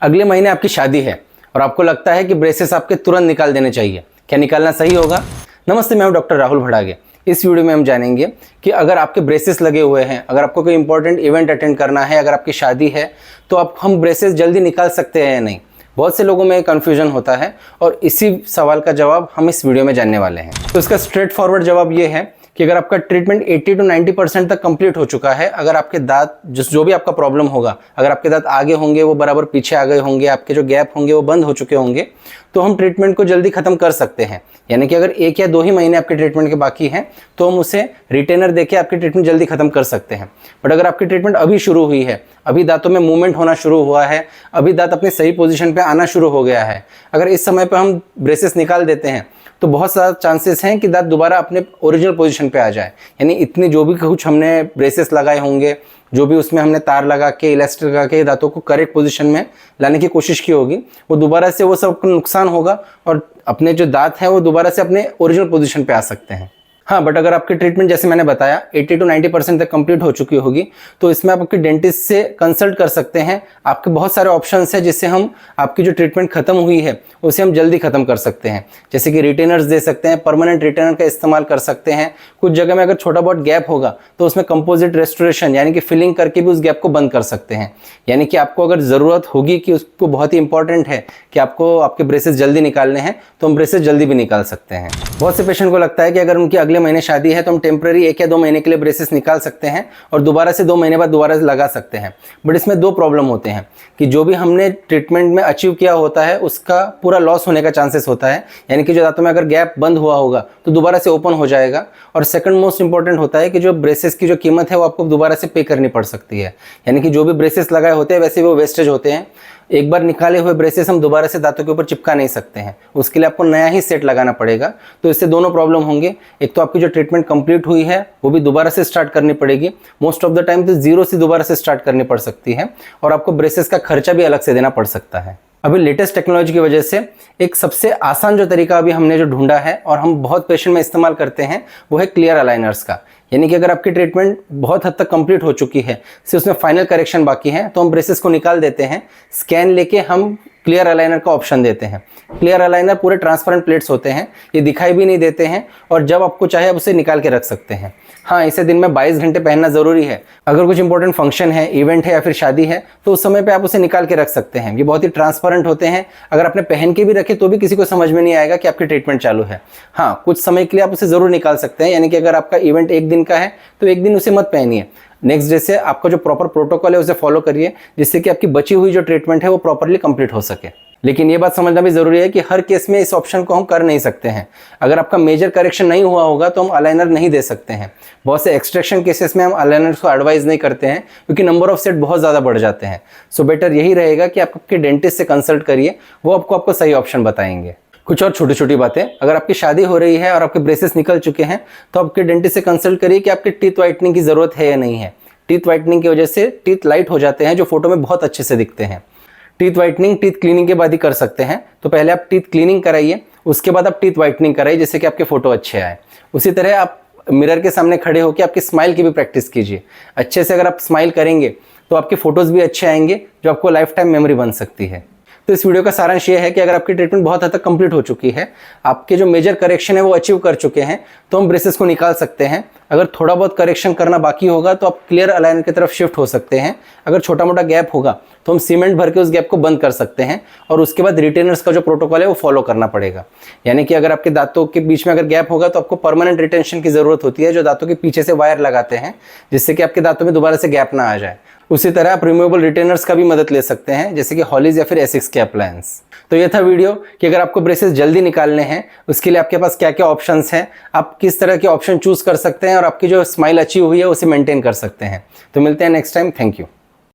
अगले महीने आपकी शादी है और आपको लगता है कि ब्रेसेस आपके तुरंत निकाल देने चाहिए। क्या निकालना सही होगा? नमस्ते, मैं हूं डॉक्टर राहुल भड़ागे। इस वीडियो में हम जानेंगे कि अगर आपके ब्रेसेस लगे हुए हैं, अगर आपको कोई इंपॉर्टेंट इवेंट अटेंड करना है, अगर आपकी शादी है, तो हम ब्रेसेस जल्दी निकाल सकते हैं या नहीं। बहुत से लोगों में कन्फ्यूजन होता है और इसी सवाल का जवाब हम इस वीडियो में जानने वाले हैं। तो इसका स्ट्रेट फॉरवर्ड जवाब ये है कि अगर आपका ट्रीटमेंट 80 to 90% तक कंप्लीट हो चुका है, अगर आपके दांत जो भी आपका प्रॉब्लम होगा, अगर आपके दांत आगे होंगे वो बराबर पीछे आ गए होंगे, आपके जो गैप होंगे वो बंद हो चुके होंगे, तो हम ट्रीटमेंट को जल्दी खत्म कर सकते हैं। यानी कि अगर 1 या 2 ही महीने आपके ट्रीटमेंट के बाकी हैं तो हम उसे रिटेनर देके आपकी ट्रीटमेंट जल्दी खत्म कर सकते हैं। बट अगर आपकी ट्रीटमेंट अभी शुरू हुई है, अभी दांतों में मूवमेंट होना शुरू हुआ है, अभी दांत अपने सही पोजीशन पे आना शुरू हो गया है, अगर इस समय पे हम ब्रेसेस निकाल देते हैं तो बहुत सारा चांसेस हैं कि दांत दोबारा अपने ओरिजिनल पोजीशन पे आ जाए। यानी इतने जो भी कुछ हमने ब्रेसेस लगाए होंगे, जो भी उसमें हमने तार लगा के, इलास्टिक लगा के दांतों को करेक्ट पोजीशन में लाने की कोशिश की होगी, वो दोबारा से वो सब नुकसान होगा और अपने जो दांत हैं वो दोबारा से अपने ओरिजिनल पोजीशन पे आ सकते हैं। हाँ, बट अगर आपकी ट्रीटमेंट जैसे मैंने बताया 80 to 90% तक कंप्लीट हो चुकी होगी, तो इसमें आप आपके डेंटिस्ट से कंसल्ट कर सकते हैं। आपके बहुत सारे ऑप्शंस हैं जिससे हम आपकी जो ट्रीटमेंट खत्म हुई है उसे हम जल्दी खत्म कर सकते हैं। जैसे कि रिटेनर्स दे सकते हैं, परमानेंट रिटेनर का इस्तेमाल कर सकते हैं। कुछ जगह में अगर छोटा बहुत गैप होगा तो उसमें कंपोजिट रेस्टोरेशन यानी कि फिलिंग करके भी उस गैप को बंद कर सकते हैं। यानी कि आपको अगर ज़रूरत होगी कि उसको बहुत ही इंपॉर्टेंट है कि आपको आपके ब्रेसेस जल्दी निकालने हैं, तो हम ब्रेसेस जल्दी भी निकाल सकते हैं। बहुत से पेशेंट को लगता है कि अगर उनकी अगले महीने शादी है तो हम टेम्पररी 1 या 2 महीने के लिए ब्रेसेस निकाल सकते हैं और दोबारा से 2 महीने बाद दोबारा से लगा सकते हैं। बट इसमें 2 प्रॉब्लम होते हैं कि जो भी हमने ट्रीटमेंट में अचीव किया होता है उसका पूरा लॉस होने का चांसेस होता है। यानी कि जो दांतों में अगर गैप बंद हुआ होगा तो दोबारा से ओपन हो जाएगा। और सेकंड मोस्ट इंपॉर्टेंट होता है कि जो ब्रेसेस की जो कीमत है वो आपको दोबारा से पे करनी पड़ सकती है। यानी कि जो भी ब्रेसेस लगाए होते हैं वैसे वो वेस्टेज होते हैं। एक बार निकाले हुए ब्रेसेस हम दोबारा से दांतों के ऊपर चिपका नहीं सकते हैं, उसके लिए आपको नया ही सेट लगाना पड़ेगा। तो इससे दोनों प्रॉब्लम होंगे। एक तो आपकी जो ट्रीटमेंट कंप्लीट हुई है वो भी दोबारा से स्टार्ट करनी पड़ेगी, मोस्ट ऑफ द टाइम तो 0 से दोबारा से स्टार्ट करनी पड़ सकती है, और आपको ब्रेसेस का खर्चा भी अलग से देना पड़ सकता है। अभी लेटेस्ट टेक्नोलॉजी की वजह से एक सबसे आसान जो तरीका अभी हमने जो ढूंढा है और हम बहुत पेशेंट में इस्तेमाल करते हैं वो है क्लियर अलाइनर्स का। यानी कि अगर आपकी ट्रीटमेंट बहुत हद तक कंप्लीट हो चुकी है, सिर्फ उसमें फाइनल करेक्शन बाकी है, तो हम ब्रेसेस को निकाल देते हैं। स्कैन लेके हम क्लियर अलाइनर का ऑप्शन देते हैं। क्लियर अलाइनर पूरे ट्रांसपेरेंट प्लेट्स होते हैं, ये दिखाई भी नहीं देते हैं और जब आपको चाहे आप उसे निकाल के रख सकते हैं। हाँ, इसे दिन में 22 घंटे पहनना ज़रूरी है। अगर कुछ इंपॉर्टेंट फंक्शन है, इवेंट है या फिर शादी है तो उस समय पे आप उसे निकाल के रख सकते हैं। ये बहुत ही ट्रांसपेरेंट होते हैं। अगर आपने पहन के भी रखे तो भी किसी को समझ में नहीं आएगा कि आपकी ट्रीटमेंट चालू है। हाँ, कुछ समय के लिए आप उसे ज़रूर निकाल सकते हैं। यानी कि अगर आपका इवेंट 1 दिन का है तो 1 दिन उसे मत पहनिए। नेक्स्ट डे से आपका जो प्रॉपर प्रोटोकॉल है उसे फॉलो करिए, जिससे कि आपकी बची हुई जो ट्रीटमेंट है वो प्रॉपरली कंप्लीट हो सके। लेकिन ये बात समझना भी ज़रूरी है कि हर केस में इस ऑप्शन को हम कर नहीं सकते हैं। अगर आपका मेजर करेक्शन नहीं हुआ होगा तो हम अलाइनर नहीं दे सकते हैं। बहुत से एक्सट्रैक्शन केसेस में हम अलाइनर को एडवाइज नहीं करते हैं क्योंकि नंबर ऑफ सेट बहुत ज़्यादा बढ़ जाते हैं। सो बेटर यही रहेगा कि आप आपके डेंटिस्ट से कंसल्ट करिए, वो आपको सही ऑप्शन बताएंगे। कुछ और छोटी छोटी बातें, अगर आपकी शादी हो रही है और आपके ब्रेसेस निकल चुके हैं तो आपके डेंटिस्ट से कंसल्ट करिए कि आपके टीथ वाइटनिंग की ज़रूरत है या नहीं है। टीथ वाइटनिंग की वजह से टीथ लाइट हो जाते हैं जो फोटो में बहुत अच्छे से दिखते हैं। टीथ वाइटनिंग टीथ क्लीनिंग के बाद ही कर सकते हैं, तो पहले आप टीथ क्लीनिंग कराइए, उसके बाद आप टीथ वाइटनिंग कराइए, जिससे कि आपके फोटो अच्छे आए। उसी तरह आप मिरर के सामने खड़े होकर आपकी स्माइल की भी प्रैक्टिस कीजिए। अच्छे से अगर आप स्माइल करेंगे तो आपके फोटोज़ भी अच्छे आएंगे, जो आपको लाइफ टाइम मेमोरी बन सकती है। तो इस वीडियो का सारांश ये है कि अगर आपकी ट्रीटमेंट बहुत हद तक कंप्लीट हो चुकी है, आपके जो मेजर करेक्शन है वो अचीव कर चुके हैं, तो हम ब्रेसेस को निकाल सकते हैं। अगर थोड़ा बहुत करेक्शन करना बाकी होगा तो आप क्लियर अलाइनर की तरफ शिफ्ट हो सकते हैं। अगर छोटा मोटा गैप होगा तो हम सीमेंट भर के उस गैप को बंद कर सकते हैं और उसके बाद रिटेनर्स का जो प्रोटोकॉल है वो फॉलो करना पड़ेगा। यानी कि अगर आपके दांतों के बीच में अगर गैप होगा तो आपको परमानेंट रिटेंशन की ज़रूरत होती है, जो दांतों के पीछे से वायर लगाते हैं, जिससे कि आपके दांतों में दोबारा से गैप ना आ जाए। उसी तरह आप रिमूवेबल रिटेनर्स का भी मदद ले सकते हैं, जैसे कि हॉलीज या फिर एसिक्स के अप्लायंस। तो ये था वीडियो कि अगर आपको ब्रेसेस जल्दी निकालने हैं उसके लिए आपके पास क्या क्या ऑप्शंस हैं, आप किस तरह के ऑप्शन चूज कर सकते हैं और आपकी जो स्माइल अच्छी हुई है उसे मेंटेन कर सकते हैं। तो मिलते हैं नेक्स्ट टाइम। Thank you.